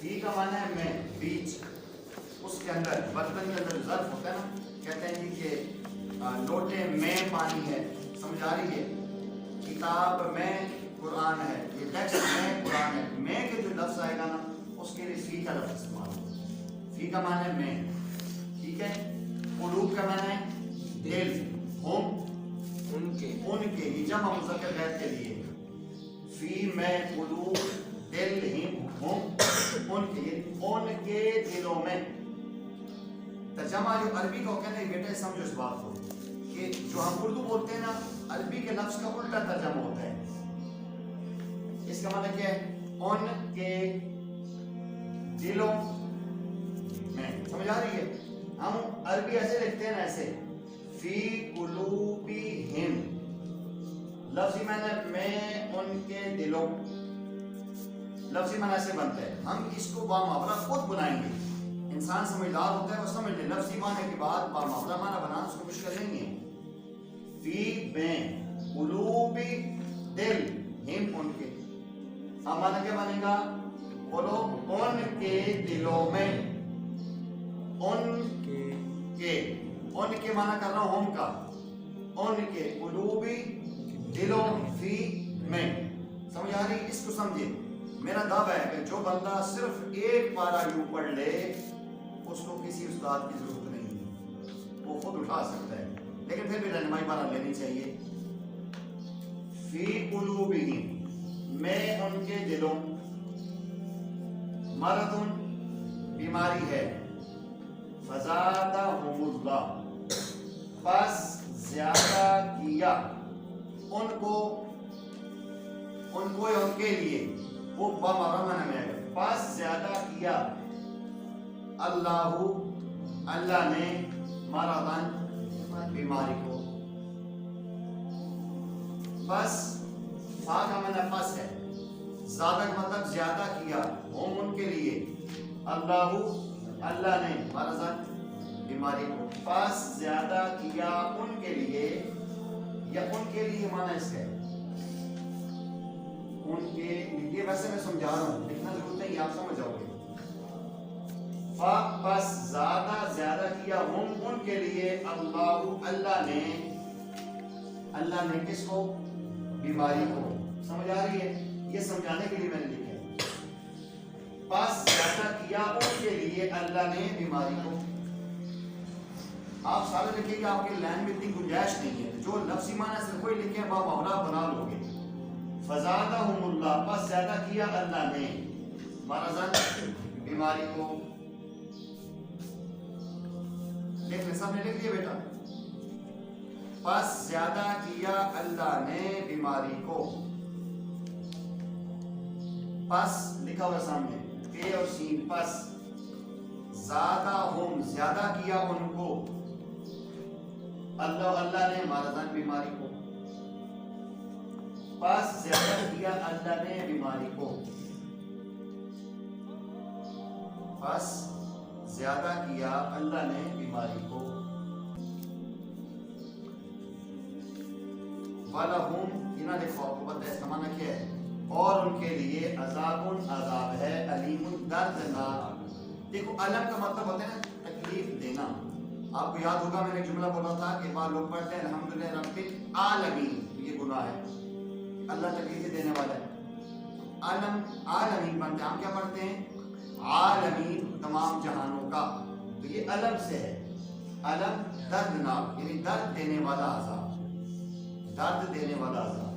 فی کا معنی ہے میں، بیچ، اس کے اندر برتن کے اندر ظرف ہوتا ہے نا، کہتے ہیں جی کہ لوٹے میں پانی ہے، سمجھ آ رہی ہے؟ کتاب میں قرآن ہے، یہ ٹیکسٹ میں قرآن ہے، میں کے جو لفظ آئے گا نا اس کے لیے فی کا لفظ استعمال ہوگا۔ فی کا معنی ہے میں، ٹھیک ہے؟ قلوب کا معنی ہے دل، ہم ان کے، یہ جمع مذکر غیر کے لیے، فی میں قلوب دل ہم ان کے دلوں میں۔ ترجمہ جو عربی کا کہتے ہیں بیٹے سمجھو اس بات کو کہ جو ہم اردو بولتے ہیں نا عربی کے لفظ کا الٹا ترجمہ ہوتا ہے۔ اس کا مطلب کیا ہے؟ ان کے دلوں میں، سمجھ آ رہی ہے؟ ہم عربی ایسے لکھتے ہیں نا، ایسے فی قلوبہم، لفظی معنی میں ان کے دلوں، لفظی معنی ایسے بنتا ہے۔ ہم اس کو بامحاورہ خود بنائیں گے، انسان سمجھدار ہوتا ہے وہ سمجھ لے لفظی معنی کے بعد بامحاورہ معنی بنانا اس کو مشکل نہیں ہے۔ فی میں قلوب دل ہم ان کے، اب معنی کیا بنے گا؟ بولو، ان کے دلوں میں، ان کے معنی کر رہا ہوں ہم کا، ان کے قلوبی دلوں فی میں، سمجھ آ رہی؟ اس کو سمجھے، میرا دعویٰ ہے کہ جو بندہ صرف ایک پارہ یوں پڑھ لے اس کو کسی استاد کی ضرورت نہیں ہے، وہ خود اٹھا سکتا ہے، لیکن پھر بھی رہنمائی بارہ لینی چاہیے۔ فی قلوبہم میں ان کے دلوں، مرض بیماری ہے، فزادہم اللہ پس زیادہ کیا ان کو یا ان کے لیے، وہ بامحاورہ میں آئے گا، پس زیادہ کیا اللہ نے مرضاً بیماری کو، بس فا کا معنی پس ہے، زیادہ کا مطلب زیادہ کیا، ہم ان کے لیے، اللہ نے مرضاً بیماری کو، پس زیادہ کیا ان کے لیے، یا ان کے لیے معنی اس ہے ان کے، یہ ویسے میں سمجھا رہا ہوں، لکھنا ضرورت نہیں، آپ سمجھ جاؤ گے۔ پس زیادہ کیا ہم ان کے لیے، اللہ نے کس کو؟ بیماری کو، سمجھ آ رہی ہے؟ یہ سمجھانے کے لیے میں نے لکھا ہے، پس زیادہ کیا ان کے لیے اللہ نے بیماری کو۔ آپ سارے لکھیں گے، آپ کے لائن میں اتنی گنجائش نہیں ہے، جو لفظی معنی صرف کوئی لکھیں بامحاورہ بنا لو گے۔ فزادہم اللہ پس زیادہ کیا اللہ نے، مرضاً بیماری کو، لکھ لیں، سب نے لکھ لیا بیٹا؟ پس زیادہ کیا اللہ نے بیماری کو، پس لکھا ہوا سامنے پے اور سین، پس زادہم زیادہ کیا ان کو، اللہ نے مرضاً بیماری کو، پس زیادہ کیا اللہ نے بیماری کو، پس زیادہ کیا اللہ نے بیماری کو۔ وَلَهُمْ یہ نہ دیکھو، آپ کو پتہ ہے اس کا معنی کیا ہے؟ اور ان کے لیے عذاب ہے، علیم دردناک۔ دیکھو علم کا مطلب ہوتا ہے نا تکلیف دینا۔ آپ کو یاد ہوگا میں نے جملہ بولا تھا کہ بعض لوگ پڑھتے ہیں الحمدللہ رب العالمین، یہ گناہ ہے، اللہ تکلیف دینے والا ہے۔ عالمین پڑھتے ہیں، ہم کیا پڑھتے ہیں؟ عالمین، تمام جہانوں کا، تو یہ علم سے ہے۔ علم دردناک یعنی درد دینے والا عذاب، درد دینے والا عذاب،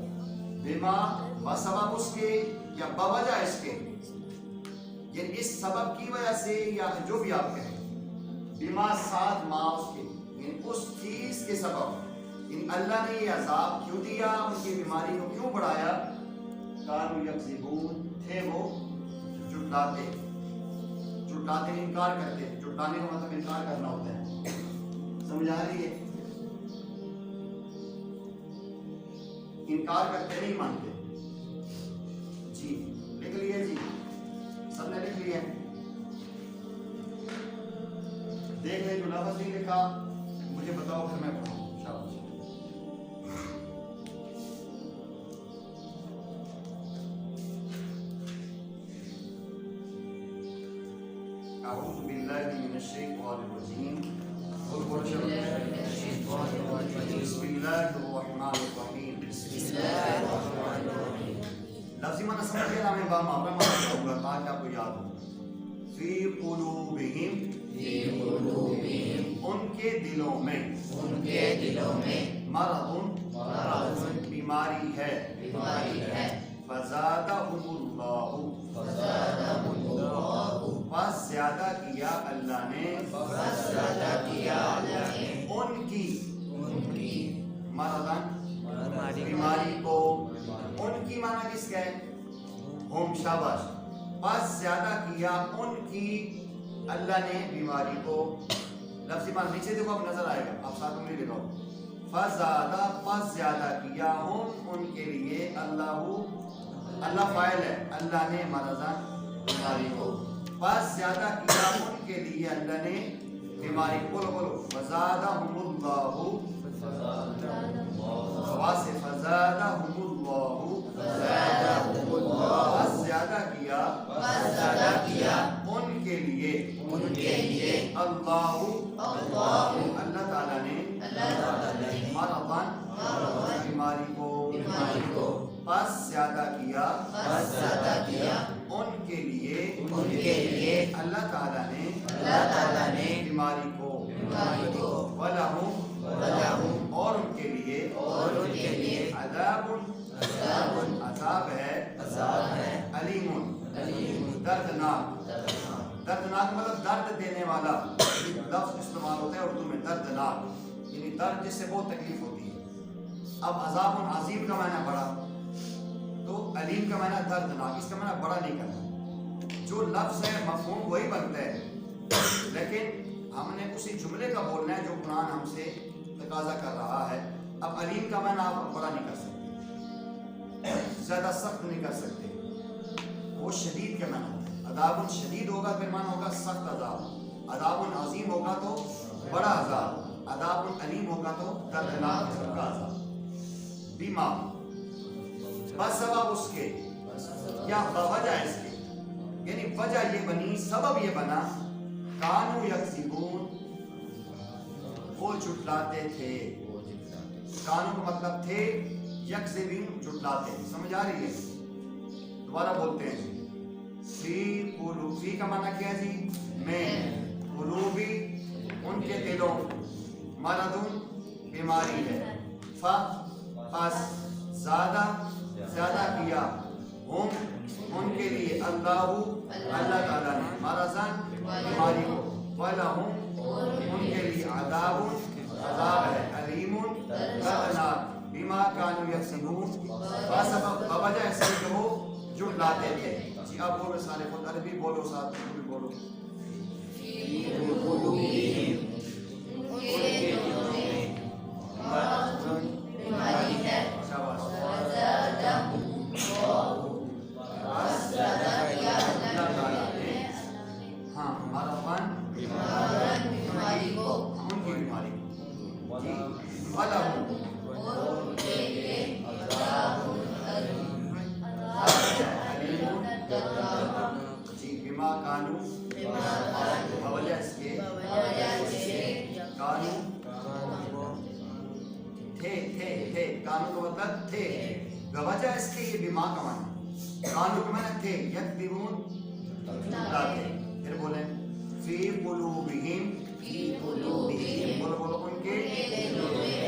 بما بسبب اس کے یا بوجہ اس کے، یعنی اس سبب کی وجہ سے یا جو بھی آپ کہیں، بما ساتھ ما اس کے، یعنی اس چیز کے سبب، یعنی اللہ نے یہ عذاب کیوں دیا، ان کی بیماری کو کیوں بڑھایا؟ کانوا یکذبون، تھے وہ جھٹلاتے، انکار کرتے، جھٹلانے کا مطلب انکار کرنا ہوتا ہے، سمجھ آ رہی ہے؟ انکار کرتے نہیں مانتے۔ جی لکھ لیے؟ جی سب نے لکھ لیے؟ دیکھ لیں، جو لفظ نہیں لکھا مجھے بتاؤ پھر میں پڑھوں انشاءاللہ۔ اعوذ باللہ من الشیطان الرجیم بسم اللہ الرحمن الرحیم لفظی معنی سمجھ گئے ہمیں با محرم ہوگا تاکہ آپ کو یاد ہو فی قلوبہم ان کے دلوں میں مرض بیماری ہے فزادہم اللہ بس زیادہ کیا اللہ نے ان کی مرضاً بیماری کو ان کی معنی کس کا ہے ہم شاباش بس زیادہ کیا ان کی اللہ نے بیماری کو لفظی معنی نیچے دیکھو اب نظر آئے گا آپ ساتھ میں لکھو فزادہ بس زیادہ کیا ہم ان کے لیے اللہ فاعل ہے اللہ نے مرضاً بیماری کو بس زیادہ کیا ان کے لیے اللہ نے بیماری کو بولو فزادہم اللہ فزادہم اللہ بس زیادہ کیا ان کے لیے اللہ تعالیٰ نے مرضاً بیماری کو بس زیادہ کیا ان کے لیے اللہ تعالیٰ نے بیماری کو وَلَهُمْ اور ان کے لیے عذاب ہے علیم دردناک مطلب درد دینے والا لفظ استعمال ہوتا ہے اردو میں دردناک یعنی درد جس سے بہت تکلیف ہوتی ہے اب عذاب عظیم کا معنی بڑا تو علیم کا معنی دردناک اس کا معنی بڑا نہیں کرنا جو لفظ ہے مفہوم وہی بنتا ہے لیکن ہم نے اسی جملے کا بولنا ہے جو قرآن ہم سے تقاضا کر رہا ہے اب علیم کا معنی آپ بڑا نہیں کر سکتے زیادہ سخت نہیں کر سکتے وہ شدید کا معنی ہوتا ہے عذاب شدید ہوگا پھر معنی ہوگا سخت عذاب عذاب عظیم ہوگا تو بڑا عذاب عذاب علیم ہوگا تو دردناک قسم کا عذاب بیما بس سبب اس کے یا وجہ اس کے یعنی وجہ یہ بنی سبب یہ بنا کانو یکذبون وہ جھٹلاتے تھے کانو کا مطلب تھے یکذبین جھٹلاتے سمجھ آ رہی ہے دوبارہ بولتے ہیں فی قلوبی کا معنی کیا ہے جی میں قلوبی ان کے دلوں مرضون بیماری ہے بس زیادہ کیا ہم ان کے لیے اللہ تعالیٰ نے مرضاً بیماری کو وَلَهُمْ ان کے لیے عذاب ہے علیم دردناک بما كانوا یکسبون بوجہ اس کے وہ جھٹلاتے تھے جی آپ بولو سارے خود عربی بولو ساتھ بھی بولو کانو کا مطلب تھے وجہ اس کے یہ بیما کا معنی کانو کا معنی تھے یکذبون جھٹلاتے پھر بولیں فی قلوبہم بولو ان کے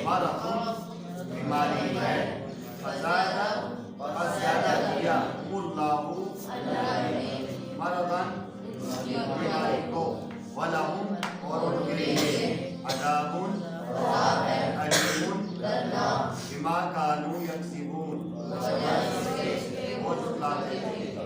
مرض بیماری ہے فزادہ کیا اللہ مرضاً بیماری کو وَلَهُمْ اور ان کے لیے عذاب علیم بما كانوا یکسبون وہ جھٹلاتے تھے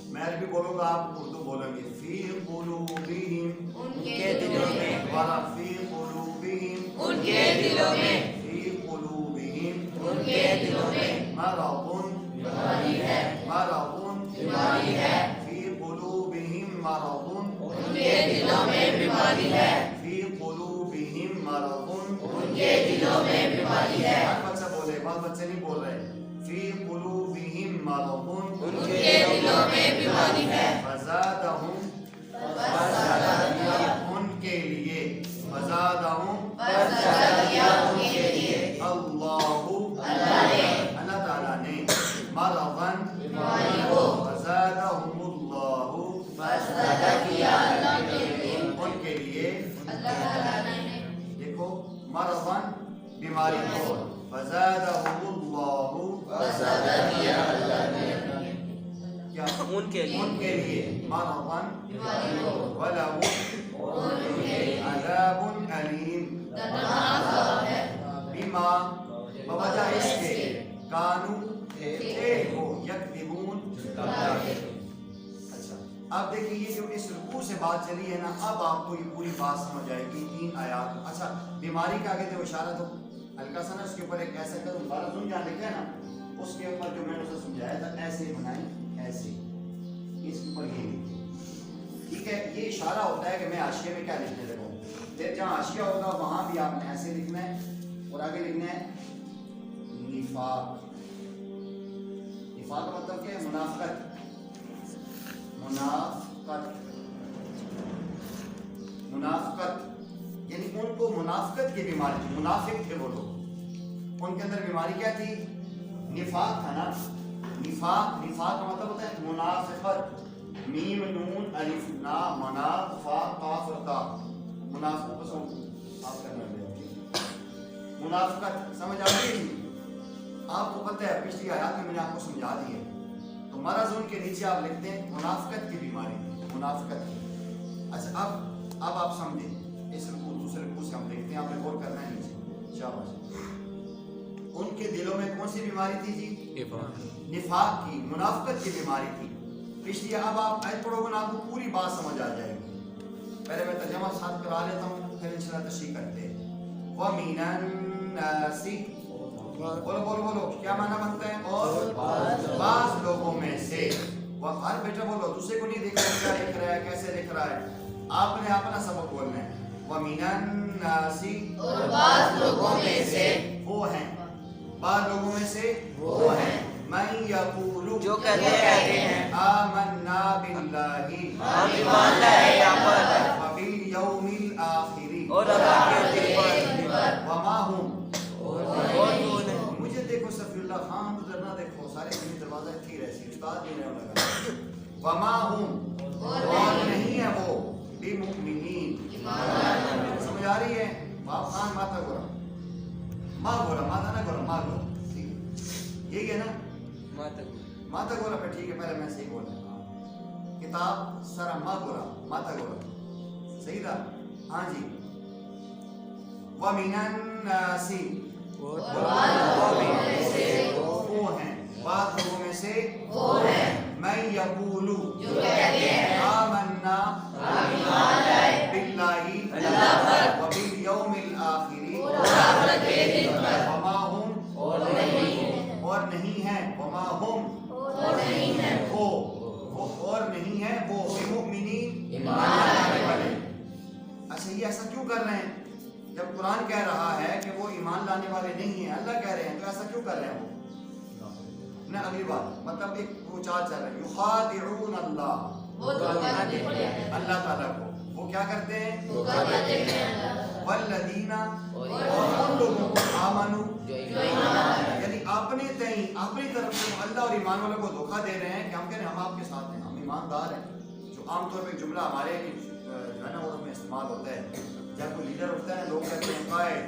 میں عربی بولوں گا آپ اردو بولیں گے فی قلوبہم ان کے دلوں میں دوبارہ فی قلوبہم ان کے دلوں میں فی قلوبہم ان کے دلوں میں مرض بیماری ہے فی قلوبہم مرض ان کے دلوں میں بیماری ہے فی قلوبہم مرض ان کے دلوں میں بیماری ہے بچہ بولے بال بچے نہیں بول رہے فی قلوبہم مرض ان کے دلوں میں بیماری ہے فزادہم फज़ादहुमुल्लाहु क्या ان के लिए मरहबन वलहुम अज़ाबुन अलीम बिमा बवजह इसके कानू थे वो यकदिबून। अच्छा, अब देखिए ये जो इस रुकू से बात चली है ना, अब आपको ये पूरी बात समझ आएगी 3 आयात। अच्छा, बीमारी का आगे तो इशारा तो हल्का सा ना, उसके ऊपर एक ऐसा कदम बारह सुन जाने का ना, उसके ऊपर जो मैंने उसे समझाया था ऐसे बनाएं, ऐसे इसके ऊपर ये लिखिए, ठीक है। ये इशारा होता है कि मैं हाशिए में क्या लिखने लगा हूँ। फिर जहाँ हाशिया होगा वहां भी आपने ऐसे लिखना है और आगे लिखना है निफाक। निफाक का मतलब क्या है? मुनाफिकत। मुनाफिकत मुनाफिकत यानी उनको मुनाफिकत की बीमारी थी, मुनाफिक थे वो लोग, उनके अंदर बीमारी क्या थी? निफाक था ना। निफाक का मतलब होता है मुनाफिकत, मीम नून अलिफ ना मना फा काफ ता, मुनाफिक को आप करना है। मुनाफिकत समझ आ गई? आपको पता है पिछली आयत में मैंने आपको समझा दी है। तो मरज़ उनके नीचे आप लिखते हैं मुनाफिकत की बीमारी, मुनाफिकत की। अच्छा, अब आप समझें, इस रुकू दूसरे रुकू से हम देखते हैं, आपने गौर करना है नीचे, शाबाश। उनके दिलों में कौन सी बीमारी थी जी? निफाक की, मुनाफिकत की बीमारी थी पिछली। अब आप आयत पढ़ोगे ना, आपको पूरी बात समझ आ जाएगी। पहले मैं तर्जुमा साथ करा लेता हूँ, फिर इंशाअल्लाह तशरीह करते हैं। व मिनन नासी, बोलो क्या माना बनता है? और बाज़ लोगों में से। वो हर बेटा बोलो, दूसरे को नहीं देख रहा क्या लिख रहा है, कैसे लिख रहा है, आपने अपना सबक बोलना है। व मिनन नासी, और बाज़ लोगों में से वो हैं, बाज़ लोगों में से वो हैं, मन यक़ूलु, जो कहते हैं आमन्ना बिल्लाहि, हम ईमान लाए यहाँ पर व बिल यौमिल आखिरी, और अल्लाह के दिन पर, व मा हुम। और जो नहीं। मुझे देखो सफीउल्लाह खान, उधर ना देखो, सारे कहीं दरवाजा ठीक रहे, उस्ताद भी नहीं लगा। व मा हुम, और नहीं है वो, बिमुमिनीन, समझ आ रही है? बाप खान माता गोरा, माँ गोरा, माता ना गोरा, माँ गोरा, ठीक है, यही है ना? माता गोरा पे ठीक है, पहले मैं सही बोला। किताब सरा माँ गोरा, माता गोरा, सही था? हाँ जी। व मिनन नासी, वो हैं, बात लोगों में से वो हैं, मैं यक़ूलु, जो कहते हैं आमन्ना बिल्लाहि व बिल यौमिल आखिरी, व मा हुम, और नहीं है, व मा हुम, वो और नहीं है वो, बिमुमिनीन, ईमान लाने वाले। अच्छा, ये ऐसा क्यों कर रहे हैं? जब कुरान कह रहा है कि वो ईमान लाने वाले नहीं है, अल्लाह कह रहे हैं, तो ऐसा क्यों कर रहे हैं वो? ना अगली बात, मतलब एक वो चाल चल रहा है, युखादिऊन अल्लाह, वो धोखा देते हैं अल्लाह ताला को वो क्या करते हैं? धोखा देते हैं वल्लदीना, और उन लोगों को आमनु, जो ईमान यानी अपने तई अपनी तरफ से अल्लाह और ईमान वालों को धोखा दे रहे हैं कि हम कह रहे हैं हम आपके साथ हैं, हम ईमानदार हैं। जो आमतौर पर जुमला हमारे जो है ना उर्दू में इस्तेमाल होता है, जब कोई लीडर उठता है लोग कहते हैं कायद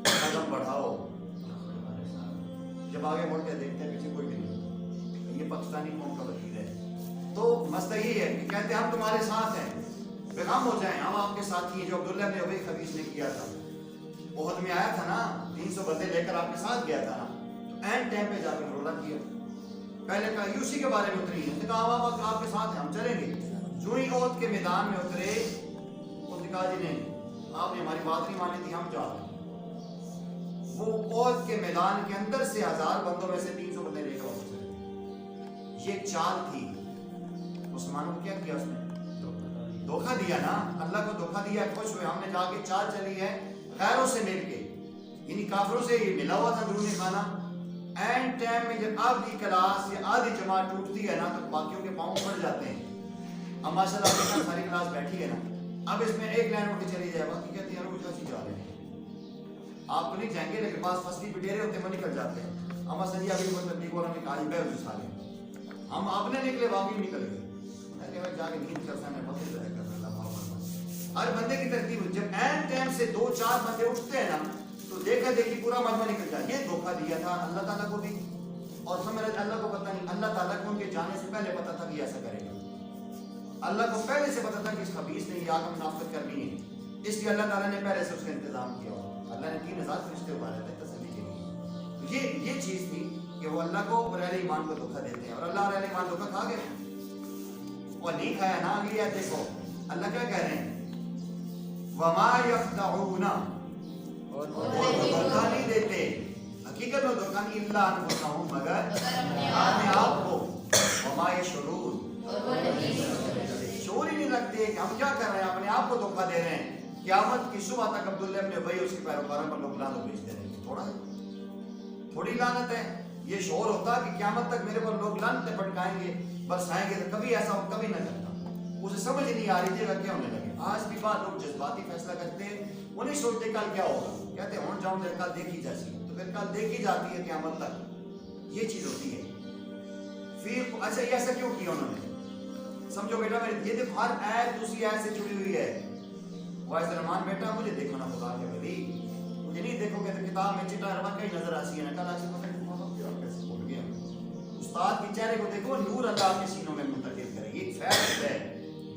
कदम बढ़ाओ, जब आगे मुड़ के देखते हैं पीछे कोई भी नहीं, ये पाकिस्तानी कौम का वकील है। तो मसला ये है कि कहते हैं हम तुम्हारे साथ हैं, बेगम हो जाएं, हम आपके साथ ही हैं। जो अब्दुल्लाह ने अबी खबीस ने किया था, ओहद में आया था ना, 300 बंदे लेकर आपके साथ गया था ना, तो एंड टाइम पे जाकर रोला किया। पहले कहा यूसी के बारे में उतरी है, कहा हम आपके साथ हैं, हम चलेंगे। जो ही ओहद के मैदान में उतरे, जी ने आपने हमारी बात नहीं मानी थी, हम जा रहे हैं। वो ओहद के मैदान के अंदर से 1000 बंदों में से 300 बंदे लेकर वापस चले। ये चाल थी। मुसलमानों को क्या किया उसने? धोखा दिया ना, अल्लाह को धोखा दिया, खुश हुए। हमने जाके चाल चली है गैरों से मिलके, यानी काफिरों से ये मिला हुआ था दूर खाना। एंड टाइम में जब आधी क्लास या आधी जमात टूटती है ना, तो बाकियों के पाँव पड़ जाते हैं। अब माशाल्लाह सारी क्लास बैठी है ना, अब इसमें एक लाइन उठ के चली जाए, बाकी कहती है रुक जाओ, जा रहे हैं। आप तो नहीं जाएंगे, लेकिन पास फसली पिटेरे होते हैं, निकल जाते हैं। हम सही अभी कोई तबलीग वालों ने कहा बैठ उठा लें, हम अपने निकले, बाकी निकल गए। जाके नींद करता है, बाकी हर बंदे की तरतीब। जब एंड टाइम से 2-4 बंदे उठते हैं ना, तो देखा देखी पूरा मजमा निकल जाए। ये धोखा दिया था अल्लाह ताला को भी, और समझ रहे अल्लाह को पता नहीं, अल्लाह ताला को उनके जाने से पहले पता था कि ऐसा करेगा। अल्लाह को पहले से पता था कि इस खबीस ने ये आगे मुनाफिक करनी है, इसलिए अल्लाह ताला ने पहले से उसका इंतजाम किया। अल्लाह ने 3000 फरिश्ते उतारे थे तसल्ली के लिए। ये चीज थी कि वो अल्लाह को और अहले ईमान को धोखा देते हैं, और अल्लाह और अहले ईमान धोखा खा गए और नहीं खाया ना। अगली आयत देखो अल्लाह क्या कह रहे हैं, वमा यख्दऊना, और वो धोखा नहीं देते, हकीकत में धोखा नहीं, इल्ला अनफुसहुम, मगर अपने आप को, वमा यशऊरून, शऊर ही नहीं रखते कि हम क्या कर रहे हैं, अपने आप को धोखा दे रहे हैं। क़यामत की सुबह तक अब्दुल्लाह इब्न उबई उसके पैरोकारों पर लोग लानत भेजते रहेंगे। थोड़ी लानत है, ये शऊर होता कि क़यामत तक मेरे पर लोग लानतें भड़काएंगे, बरसाएंगे, तो कभी ऐसा हो कभी न करता। उसे समझ नहीं आ रही थी क्या होने लगे। आज भी बात लोग जज्बाती फैसला करते हैं, वो नहीं सोचते कल क्या होगा, कहते हो जाऊं मेरे कल देखी जैसी, तो फिर कल देखी जाती है क़यामत तक। ये चीज होती है। फिर अच्छा ये ऐसा क्यों किया उन्होंने, समझो बेटा मेरे, ये देखो हर आयत दूसरी आयत से जुड़ी हुई है। वाइस रहमान बेटा मुझे देखो ना खुदा के वली, मुझे नहीं देखोगे तो किताब में चिटा रवा कहीं नजर आती है ना, कल आसी कैसे बोल गया। उस्ताद के चेहरे को देखो, नूर अल्लाह के सीनों में मुंतकिल करे। ये फैक्ट है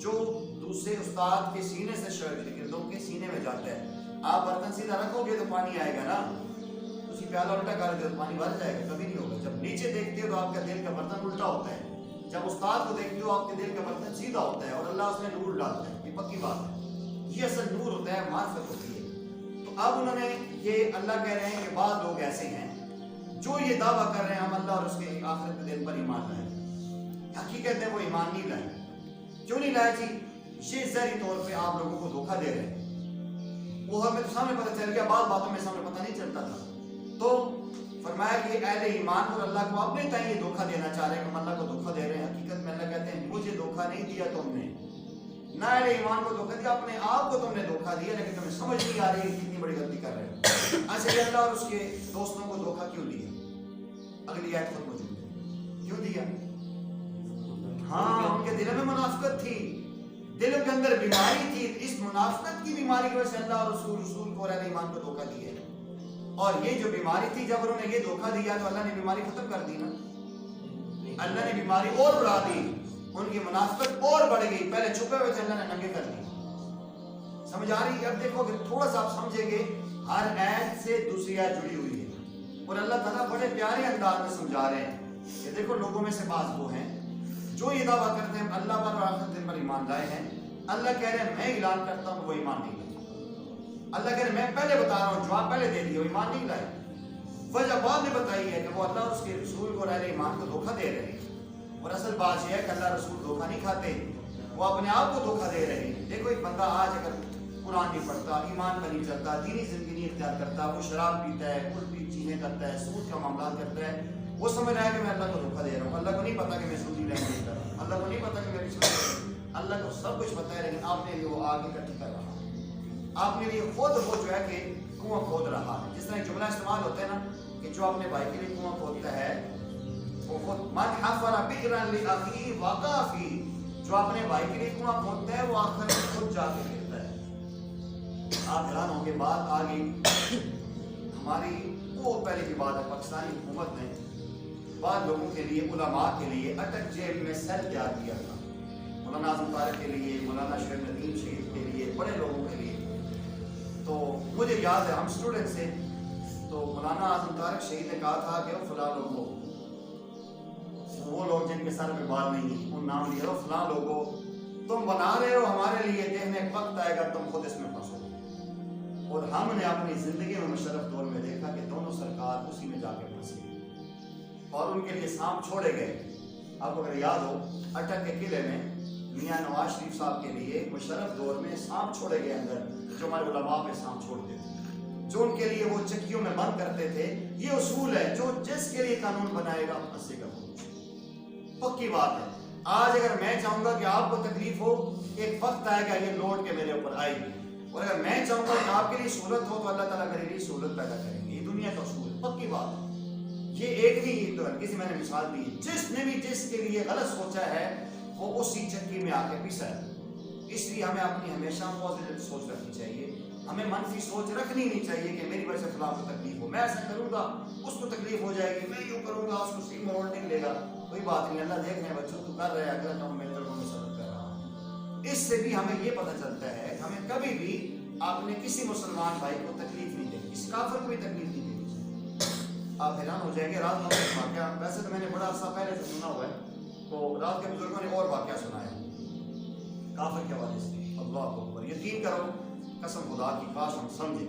जो दूसरे उस्ताद के सीने से शागिर्दों के सीने में जाता है। आप बर्तन सीधा रखोगे तो पानी आएगा ना, उसी प्याला उल्टा कर दो तो पानी भर जाएगा, कभी नहीं होगा। जब नीचे देखते हो तो आपका दिल का बर्तन उल्टा होता है, जब उस्ताद को देखते हो आपके दिल का बर्तन सीधा होता है, और अल्लाह उसमें नूर डालता है। ये पक्की बात है, ये असल नूर होता है, मार्फत होती है। तो अब उन्होंने ये अल्लाह कह रहे हैं कि बाद लोग ऐसे हैं जो ये दावा कर रहे हैं हम अल्लाह और उसके आखिरत के दिन पर ईमान लाए, हकीकत में वो ईमान नहीं लाए। क्यों नहीं लाए जी? ये ज़ाहिरी तौर पे आप लोगों को धोखा दे रहे हैं। वो हमें तो सामने पता चल गया, बाद बातों में सामने पता नहीं चलता था। तो फरमाया कि अहले ईमान और अल्लाह को अपने ताई ये धोखा देना चाह रहे हैं, हम अल्लाह को धोखा दे रहे हैं। हकीकत में अल्लाह कहते हैं मुझे धोखा नहीं दिया तुमने, ना अहले ईमान को धोखा दिया, अपने आप को तुमने धोखा दिया, लेकिन तुम्हें समझ नहीं आ रही कितनी बड़ी गलती कर रहे हो। अच्छा ये अल्लाह और उसके दोस्तों को धोखा क्यों दिया? अगली आयत खुद मौजूद है, क्यों दिया? हाँ, उनके दिल में मुनाफिकत थी, दिल के अंदर बीमारी थी। इस मुनाफिकत की बीमारी की वजह से अल्लाह और रसूल को और अहले ईमान को धोखा दिया। और ये जो बीमारी थी, जब उन्होंने ये धोखा दिया तो अल्लाह ने बीमारी खत्म कर दी ना, अल्लाह ने बीमारी और बढ़ा दी, उनकी मुनाफिकत और बढ़ गई। पहले छुपे हुए थे, अल्लाह ने नंगे कर दी। समझ आ रही है? अब देखो थोड़ा सा आप समझेंगे, हर आयत से दूसरी आयत जुड़ी हुई है, और अल्लाह ताला बड़े प्यारे अंदाज में समझा रहे हैं कि देखो लोगों में से बात वो हैं जो ये दावा करते हैं अल्लाह पर और आखिरत दिन पर ईमान लाए हैं। अल्लाह कह रहे हैं मैं ऐलान करता हूँ वो ईमान नहीं लाए। अल्लाह कह रहे हैं मैं पहले बता रहा हूँ, जवाब पहले दे दिया, वो ईमान नहीं लाए। वजह बाद में बताई है कि वो अल्लाह और उसके रसूल को और अहले ईमान को धोखा दे रहे हैं। और असल बात यह है कि अल्लाह रसूल धोखा नहीं खाते, वो अपने आप को धोखा दे रहे हैं। देखो एक बंदा आज अगर कुरान नहीं पढ़ता, ईमान पर नहीं चलता, दीनी जिंदगी नहीं इख्तियार करता, वो शराब पीता है, उल्टी चीजें करता है, सूद का मामला करता है, वो समझ रहा है कि मैं अल्लाह को धोखा दे रहा हूँ। अल्लाह को नहीं पता कि मैं सूदी नहीं कर रहा हूँ, अल्लाह को नहीं पता कि मैं रिश्वत, अल्लाह को सब कुछ पता है, लेकिन आपने लिए वो आग इकट्ठी कर रहा है, आपने लिए खुद वो जो है कि कुआं खोद रहा है। जिस तरह जुमला इस्तेमाल होता है ना कि जो अपने भाई के लिए कुआं खोदता है वो खुद, मन हफरा बिकरन लिअखी वक़ा फी, जो अपने भाई के लिए कुआं खोदता है वो आखिर में खुद जाके गिरता है। आप हैरान होंगे, बात आ गई हमारी वो पहले की बात है, पाकिस्तानी हुकूमत ने बाद लोगों के लिए, उलमा के लिए अटक जेल में सेल तैयार किया था, मौलाना आज़म तारिक के लिए, मौलाना शेर नदीम शहीद के लिए, बड़े लोगों के लिए। तो मुझे याद है हम स्टूडेंट से, तो मौलाना आज़म तारिक शहीद ने कहा था कि फलां लोगों, वो लोग जिनके सर में बाल नहीं है उन नाम लिया, फलां लोगों तुम बना रहे हो हमारे लिए, देखने एक वक्त आएगा तुम खुद इसमें फंसोगे। और हमने अपनी जिंदगी में मुशर्रफ दौर में देखा कि दोनों सरकार उसी में जाके फंसी और उनके लिए सांप छोड़े गए। आपको अगर याद हो अटक के किले में मियां नवाज शरीफ साहब के लिए मुशर्रफ दौर में सांप छोड़े गए अंदर, जो हमारे उलमा पे सांप छोड़ते थे, जो उनके लिए वो चक्कियों में बंद करते थे। ये उसूल है, जो जिसके लिए कानून बनाएगा फंसेगा, पक्की बात है। आज अगर मैं चाहूंगा कि आपको तकलीफ हो, एक वक्त आएगा ये लौट के मेरे ऊपर आएगी, और अगर मैं चाहूंगा कि आपके लिए सहूलत हो तो अल्लाह ताला मेरे लिए सहूलत पैदा करेंगे। ये दुनिया का उसूल है, पक्की बात है। ये एक नहीं, तो किसी मैंने मिसाल दी, जिसने भी जिसके लिए गलत सोचा है वो उसी चक्की में आके पिसा है। इसलिए हमें अपनी हमेशा पॉजिटिव सोच रखनी चाहिए हमें मनफी सोच रखनी नहीं चाहिए कि मेरी वजह से फलां को तकलीफ हो, मैं ऐसा करूँगा उसको तकलीफ हो जाएगी, मैं यूँ करूँगा उसको सही मोड़ नहीं मिलेगा। कोई बात नहीं, अल्लाह देख रहे हैं बच्चों तू कर रहे हैं, अगला काम मैं तेरे को मसलत कर रहा हूँ। इससे भी हमें ये पता चलता है कि हमें कभी भी आपने किसी मुसलमान भाई को तकलीफ नहीं देनी, किसी काफिर को भी तकलीफ नहीं देनी चाहिए। आप हैरान हो जाएंगे, रात में एक वाक़या, वैसे तो मैंने बड़ा अर्सा पहले से सुना हुआ है, तो रात के बुजुर्गों ने और वाक़या सुनाया काफिर के हवाले से। अल्लाह अकबर, यकीन करो कसम खुदा की, काश हम समझे।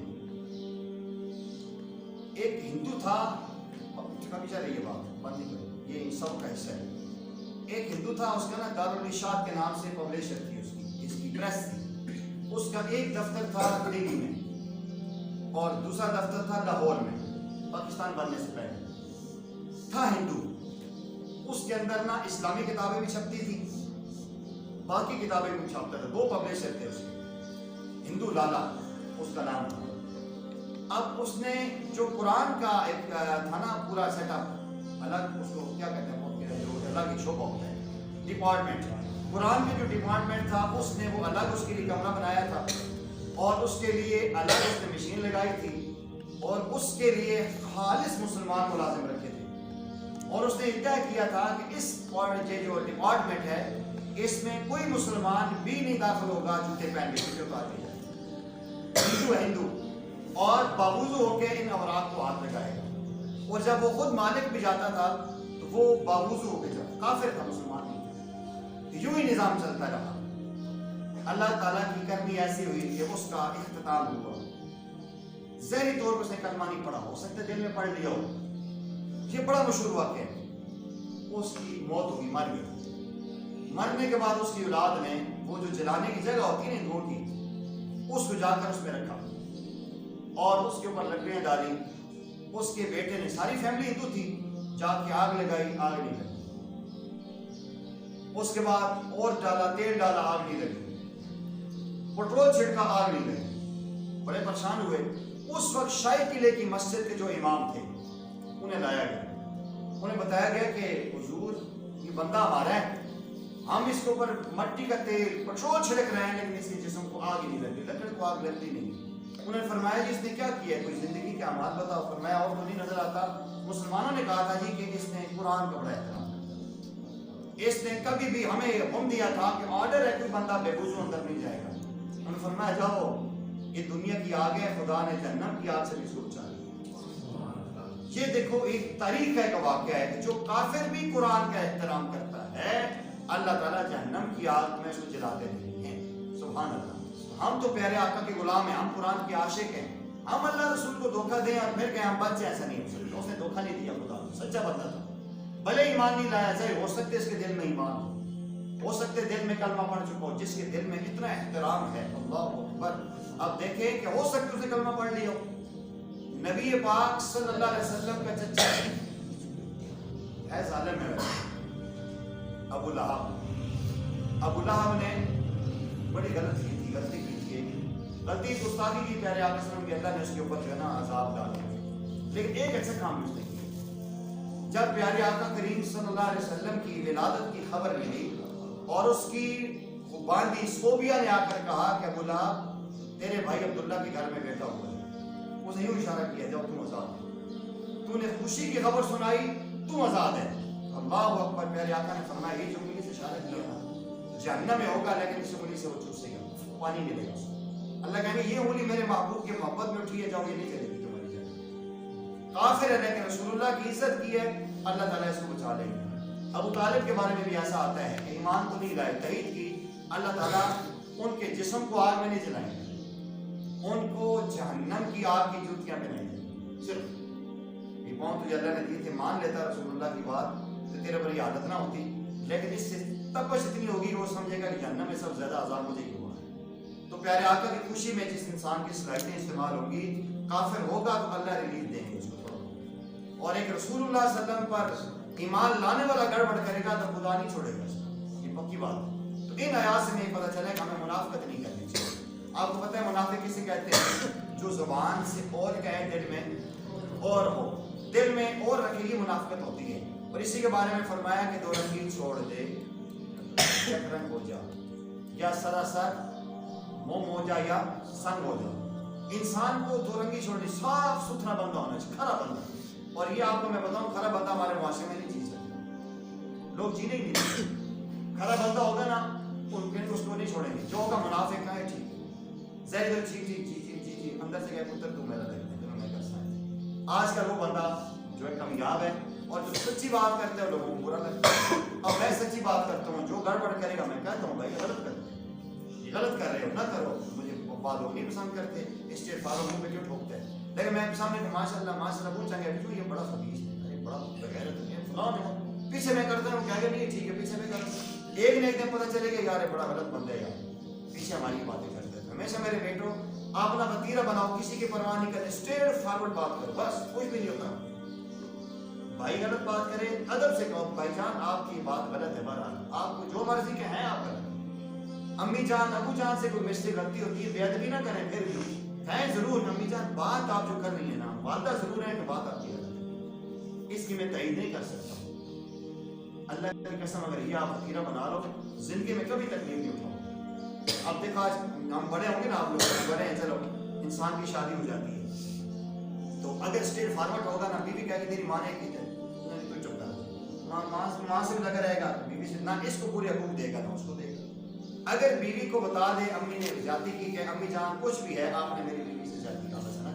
एक हिंदू था, कभी चले ये बात बंद नहीं करो, ये इन सब का हिस्सा है। एक हिंदू था, उसका ना दारुल इरशाद के नाम से पब्लिशर थी, उसकी इसकी प्रेस थी। उसका एक दफ्तर था दिल्ली में और दूसरा दफ्तर था लाहौर में, पाकिस्तान बनने से पहले। था हिंदू, उसके अंदर ना इस्लामी किताबें भी छपती थी, बाकी किताबें भी छापता था। दो पब्लिशर थे उसके, हिंदू लाला उसका नाम था। अब उसने जो कुरान का एक था ना पूरा सेटअप, अलग उसको क्या कहते हैं, जो अलग एक शोबा होता है, डिपार्टमेंट, कुरान में जो डिपार्टमेंट था उसने वो अलग उसके लिए कमरा बनाया था और उसके लिए अलग उसने मशीन लगाई थी और उसके लिए खालिस मुसलमान मुलाजिम रखे थे। और उसने इद्दा किया था कि इस जो डिपार्टमेंट है इसमें कोई मुसलमान भी नहीं दाखिल होगा जूते पहन के, जूते उतार के जाए, हिंदू है हिंदू, और बावजूद होकर इन अवराक को हाथ लगाएगा। और जब वो खुद मालिक भी जाता था तो वो बावजूद होकर जाता, काफिर था, मुसलमान नहीं। यूं ही निज़ाम चलता रहा। अल्लाह ताला की करनी ऐसी हुई कि उसका इख्तिताम हुआ। ज़ाहिरी तौर पर उसने कलमा नहीं पढ़ा, हो सकता है दिल में पढ़ लिया हो, ये बड़ा मशहूर वाक़या है। उसकी मौत हुई, मर गया। मरने के बाद उसकी औलाद ने वो जो जलाने की जगह होती है ना हिंदुओं की, उसको जाकर उसमें रखा और उसके ऊपर लकड़ियां डाली। उसके बेटे ने, सारी फैमिली हिंदू थी, जाके आग लगाई, आग नहीं लगी। उसके बाद और डाला, तेल डाला, आग नहीं लगी। पेट्रोल छिड़का, आग नहीं लगी। बड़े परेशान हुए। उस वक्त शाही किले की मस्जिद के जो इमाम थे उन्हें लाया गया। उन्हें बताया गया कि हुजूर ये बंदा हमारा है, हम इसके ऊपर मट्टी का तेल, पेट्रोल छिड़क रहे हैं, लेकिन इसके जिस्म को आग ही नहीं लगती, लकड़ को आग लगती नहीं। उन्होंने फरमाया जी इसने क्या किया है, कोई जिंदगी के अमाल बताओ। फरमाया और तो नहीं नजर आता। मुसलमानों ने कहा था जी कि इसने कुरान का बड़ा एहतराम करता है, इसने कभी भी हमें हुक्म दिया था कि ऑर्डर है कोई बंदा बेवजू अंदर नहीं जाएगा। उन्होंने फरमाया जाओ, ये दुनिया की आग है, खुदा ने जहन्नम की आग से भी इसको बचा लिया। ये देखो एक तारीख का एक वाक़या है कि जो काफिर भी कुरान का एहतराम करता है, अल्लाह ताला जहन्नम की आग में उसको जलाते नहीं हैं। सुभान अल्लाह। हम तो प्यारे आका के गुलाम हैं, हम कुरान के आशिक हैं। हम अल्लाह रसूल को धोखा दें और फिर कहें हम बच्चे, ऐसा नहीं हो सकता। उसने धोखा नहीं दिया, खुदा सच्चा बंदा था, भले ईमान नहीं लाया, सही हो सकते इसके दिल में ईमान हो सकते दिल में कलमा पढ़ चुका हो, जिसके दिल में इतना एहतराम है, अल्लाह अकबर। अब देखें कि हो सकते उसने कलमा पढ़ लिया हो। नबी पाक सल्लल्लाहु अलैहि वसल्लम का चचा है जालिम है अबू लहब। अबू लहब ने बड़ी गलती की थी, गलती गुस्ताखी की प्यारे आका सल्लल्लाहु अलैहि वसल्लम के, अल्लाह ने उसके ऊपर जो है ना अजाब डाला। लेकिन एक अच्छा काम उसने किया। जब प्यारे आका करीम सल्लल्लाहु अलैहि वसल्लम की विलादत की खबर मिली और उसकी बांदी सोबिया ने आकर कहा कि अबू लहब तेरे भाई अब्दुल्ला के घर में बैठा हुआ है। उसने यूं इशारा किया जाओ तुम आजाद हो, तूने खुशी की खबर सुनाई, तुम आजाद है। अल्लाह अकबर। प्यारे आका ने फरमाया ये जो उंगली से इशारा किया ना, जहन्नम में होगा लेकिन इस उंगली से वो चूसेगा, पानी मिलेगा उसको। अल्लाह कहेंगे ये उंगली मेरे महबूब की मोहब्बत में उठी है, जाओ ये नहीं चलेगी तुम्हारी जान। काफिर है लेकिन रसूलुल्लाह की इज्जत की है, अल्लाह ताला इसको बचा लेंगे। अबू तालिब के बारे में भी ऐसा आता है कि ईमान तो नहीं लाए, तहीद की, अल्लाह ताला उनके जिस्म को आग में नहीं जलाएंगे, उनको जहन्नम की आग की जूतियां पहनाएंगे। सिर्फ ये पाँव तुझे अल्लाह ने दिए थे, मान लेता रसूलुल्लाह की बात तो तेरे पर ये आदत ना होती, लेकिन इससे तपश इतनी होगी वो समझेगा कि जहन्नम में सब ज्यादा आजाद मुझे ही हुआ है। तो प्यारे आका की खुशी में जिस इंसान की सलाहियतें इस्तेमाल होंगी, काफिर होगा तो अल्लाह रिलीफ देंगे उसको। और एक रसूलुल्लाह सल्लल्लाहु अलैहि वसल्लम पर ईमान लाने वाला गड़बड़ करेगा तो खुदा नहीं छोड़ेगा उसको, ये पक्की बात है। तो इन आयात से नहीं पता चला कि हमें मुनाफिकत नहीं करनी चाहिए। आपको पता है मुनाफिक किसे कहते हैं? जो जुबान से और कहे दिल में और हो, दिल में और रखेगी मुनाफिकत होती है। और इसी के बारे में फरमाया कि दो रंगीन छोड़ दे, एक रंग हो जा, या सरासर मोम हो जा या संग हो जा। इंसान को दो रंगी छोड़नी, साफ सुथरा बंदा होना चाहिए, खरा बंदा। और ये आपको मैं बताऊं, खरा बंदा हमारे मुआशरे में नहीं जी सकता, लोग जीने ही नहीं देते। खरा बंदा होगा ना, उनके उसको नहीं छोड़ेंगे। जो होगा मुनाफिक का है, ठीक ज़ाहिर ठीक ठीक जी जी जी जी, अंदर से कहे पुत्र तू मेरा देखने तो मैं कर सकता। आज का वो बंदा जो है कामयाब है, और जो सच्ची बात करते हैं लोगों को बुरा लगता है। अब मैं सच्ची बात करता हूँ, जो गड़बड़ करेगा मैं कहता हूँ भाई गलत करते, ये गलत कर रहे हो ना करो, मुझे बात लोग नहीं पसंद करते, स्टेट फॉलो मुंह पे क्यों ठोकते हैं। लेकिन मैं सामने माशाल्लाह माशाल्लाह पूछेंगे क्यों ये बड़ा खबीस है, अरे बड़ा बगैरत है फलां है, पीछे मैं करता हूँ, क्या नहीं ठीक है पीछे मैं करता हूँ। एक न एक दिन पता चलेगा यार बड़ा गलत बंदा है, पीछे हमारी बातें करते हैं। हमेशा मेरे बेटो अपना वतीरा बनाओ, किसी की परवाह नहीं करते, स्ट्रेट फॉरवर्ड बात करो, बस कुछ भी नहीं होता। भाई गलत बात करे अदब से कहो, भाईजान आपकी बात गलत है, बहरहाल आपको जो मर्जी के हैं आप करें। अम्मी जान अबू जान से कोई मिस्टेक गलती होती है, बेअदबी ना करें, फिर भी कहें जरूर अम्मी जान बात आप जो कर रही है ना, वादा जरूर है कि बात आपकी गलत है, इसकी मैं तईद नहीं कर सकता। अल्लाह की कसम अगर ये आप वतीरा बना लो, जिंदगी में कभी तकलीफ नहीं उठाओ। अब देखो आज हम बड़े होंगे ना, आप लोग बड़े हैं, चलो इंसान की शादी हो जाती है, तो अगर स्ट्रेट फॉरवर्ड होगा ना, बीवी कहेगी तेरी माँ ने की है, तो चुप कर, माँ से भी लगा रहेगा, बीवी से ना इसको पूरे हकूक देगा ना उसको देगा। अगर बीवी को बता दे अम्मी ने जाती की कि अम्मी जान कुछ भी है आपने मेरी बीवी से जाती का बस ना,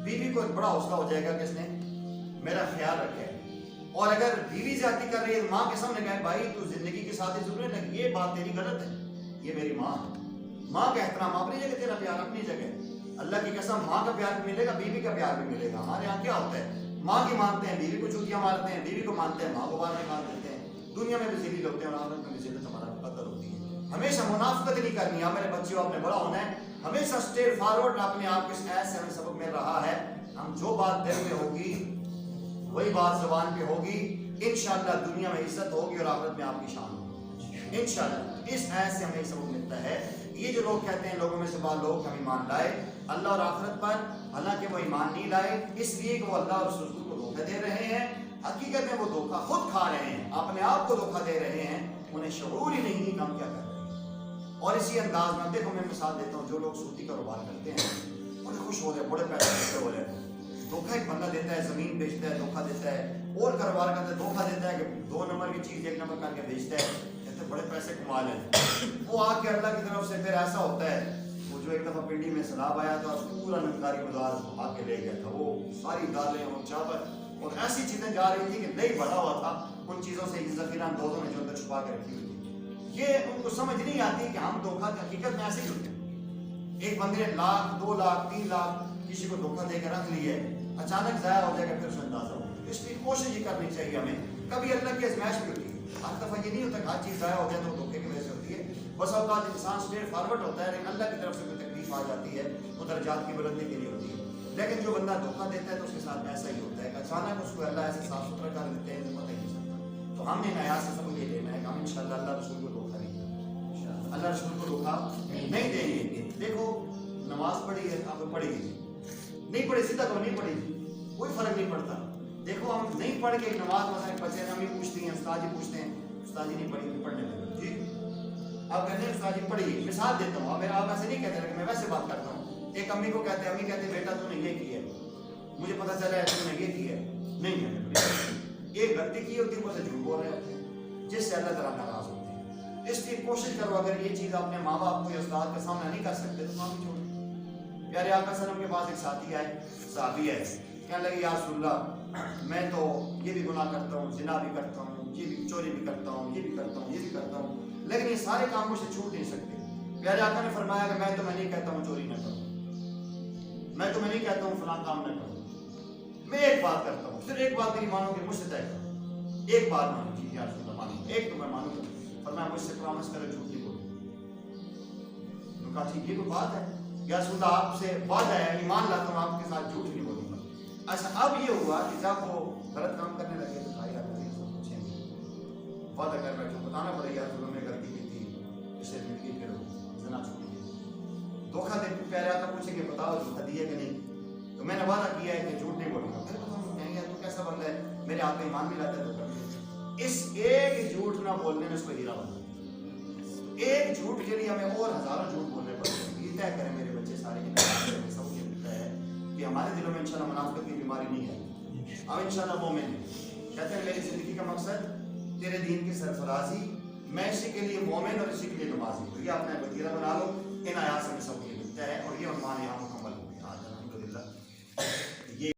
बीवी को बड़ा हौसला हो जाएगा कि इसने मेरा ख्याल रखा है। और अगर बीवी जाती कर रही है, माँ के सामने कहे भाई तू जिंदगी के साथ जरूर है, ये बात तेरी गलत है, ये मेरी माँ है। माँ का एहतराम अपनी जगह, तेरा प्यार अपनी जगह। अल्लाह की कसम माँ का प्यार भी मिलेगा, बीवी का प्यार भी मिलेगा। हमारे यहाँ क्या होता है, माँ की मानते हैं, बीवी को चुटियां मारते हैं, बीवी को मानते हैं, माँ को बाहर निकाल देते हैं। दुनिया में भी ज़लील होते हैं और आखिरत में भी ज़िल्लत हमारा कदर होती है। हमेशा मुनाफिकत नहीं करनी है। मेरे बच्चों आपने बड़ा होना है, हमेशा स्ट्रेट फॉरवर्ड अपने आप के ऐसे हमें सबक मिल रहा है। हम जो बात दिल में होगी वही बात ज़बान पे होगी, इंशाअल्लाह दुनिया में इज्जत होगी और आखिरत में आपकी शान होगी इंशाअल्लाह। इस आयत से हमें सबक मिलता है। ये जो लोग कहते हैं लोगों में से बहुत लोग हम ईमान लाए अल्लाह और आखिरत पर, हालांकि वो ईमान नहीं लाए इसलिए कि वो अल्लाह और रसूल को धोखा दे रहे हैं। हकीकत में वो धोखा खुद खा रहे हैं, अपने आप को धोखा दे रहे हैं, उन्हें शऊर ही नहीं हम क्या कर रहे हैं। और इसी अंदाज में देखो मैं मिसाल देता हूँ, जो लोग सूदी कारोबार करते हैं बड़े खुश हो रहे, बड़े पैसे देते हो रहे, धोखा एक बंदा देता है, जमीन बेचता है धोखा देता है, और कारोबार करता है धोखा देता है कि 2 नंबर की चीज 1 नंबर करके बेचता है, कहते बड़े पैसे कमा लें। वो आके अल्लाह की तरफ से फिर ऐसा होता है, वो जो एक दफा पिंडी में सैलाब आया था, पूरा ननकारी बाजार आके ले गया था, वो सारी दालें और चावल और ऐसी चीजें जा रही थी कि नहीं भरा हुआ था उन चीजों से, जखीरा अंदोजों ने जो अंदर छुपा के रखी हुई थी। ये उनको समझ नहीं आती कि हम धोखा हकीकत में ऐसे ही होते हैं। एक बंदे ने 1 लाख 2 लाख 3 लाख किसी को धोखा देकर रख लिए, अचानक जाया हो जाएगा फिर उसे अंदाजा हो। इसलिए कोशिश ये करनी चाहिए हमें, कभी अल्लाह की आजमाइश भी होती है, हर दफा ये नहीं होता कि हर चीज जाया हो जाए तो धोखे की वजह से होती है। बस औकात इंसान स्ट्रेट फॉरवर्ड होता है, लेकिन अल्लाह की तरफ से कोई तकलीफ आ जाती है वो दर्जात की बुलंदी के लिए होती है। लेकिन जो बंदा धोखा देता है तो उसके साथ ऐसा ही होता है कि अचानक उसको अल्लाह ऐसे साफ सुथरा कर देते हैं तो पता ही नहीं चलता। तो हमने नया से सब ये लेना है कि हम इंशाअल्लाह अल्लाह रसूल को धोखा नहीं देंगे, अल्लाह रसूल को धोखा नहीं देंगे। देखो नमाज पढ़ी है, आप पढ़ेगी नहीं पढ़ी सीधा तो नहीं पढ़ेगी, कोई फर्क नहीं पड़ता। देखो हम नहीं पढ़ के नमाज मसाइल बच्चे हमें पूछती हैं, उस्ताद जी पूछते हैं उस्ताद जी नहीं पढ़ी तो पढ़ने लगे जी, आप कहते हैं उस्ताद जी पढ़िए। मिसाल देता हूँ, आप ऐसे नहीं कहते, लेकिन मैं वैसे बात करता हूँ। एक अम्मी को कहते हैं, अम्मी कहते बेटा तूने ये किया, मुझे पता चला है तूने ये किया, नहीं मैंने एक गलती की होती है, मुझसे झूठ बोल रहे होते हैं जिससे अल्लाह ताला नाराज होते हैं। इसलिए कोशिश करो अगर ये चीज़ अपने माँ बाप को या उस्ताद का सामना नहीं कर सकते तो माफ़ी छोड़ो। प्यारे आका सल्लल्लाहु अलैहि वसल्लम के पास एक साथी आए, साहबी है, कहने लगे या रसूलल्लाह मैं तो ये भी गुनाह करता हूँ, जिना भी करता हूँ, ये भी चोरी भी करता हूँ, ये भी करता हूँ, ये भी करता हूँ, लेकिन ये सारे काम मुझसे छूट नहीं सकते। प्यारे आका ने फरमाया कि मैं तुम्हें नहीं कहता हूँ चोरी न करो, मैं तुम्हें नहीं कहता हूँ फलां काम न करो, मैं एक बात करता हूँ, सिर्फ एक बात मेरी मानोगे मुझसे तय करो, एक बात मानो जी या रसूलल्लाह मानो, एक तो मैं मानूंगा, फरमाया मुझसे प्रॉमिस करो झूठ नहीं बोलो। कहा ठीक ये कोई बात है या रसूलल्लाह आपसे वादा है, ईमान लाता हूँ आपके साथ झूठ नहीं बोलूंगा। अच्छा अब ये हुआ कि जब वो गलत काम करने लगे तो भाई आप पूछेंगे वादा कर बैठो, बताना पड़ेगा यार तुमने गलती की थी, इसे मिलके करो जना छोड़िए, धोखा दे प्यारे आका पूछेंगे बताओ धोखा दिया कि नहीं, तो मैंने वादा किया है कि झूठ नहीं बोलूंगा। फिर तो हम कहेंगे तू कैसा बंदा है, मेरे हाथ में ईमान भी लाता है धोखा। इस एक झूठ ना बोलने में उसको हीरा बना, एक झूठ के लिए हमें और हजारों झूठ बोलने पड़ते हैं। तय करें मेरे बच्चे सारे کہ ہمارے دلوں میں انشاءاللہ منافقت کی بیماری نہیں ہے، ہم انشاءاللہ مومن ہیں۔ کہتے ہیں میری زندگی کا مقصد تیرے دین کی سرفرازی، میں اسی کے لیے مومن اور اسی کے لیے نمازی۔ تو یہ اپنا وتیرہ بنا لو، ان آیات سے ہمیں سب کو یہ ملتا ہے، اور یہ عنوان یہاں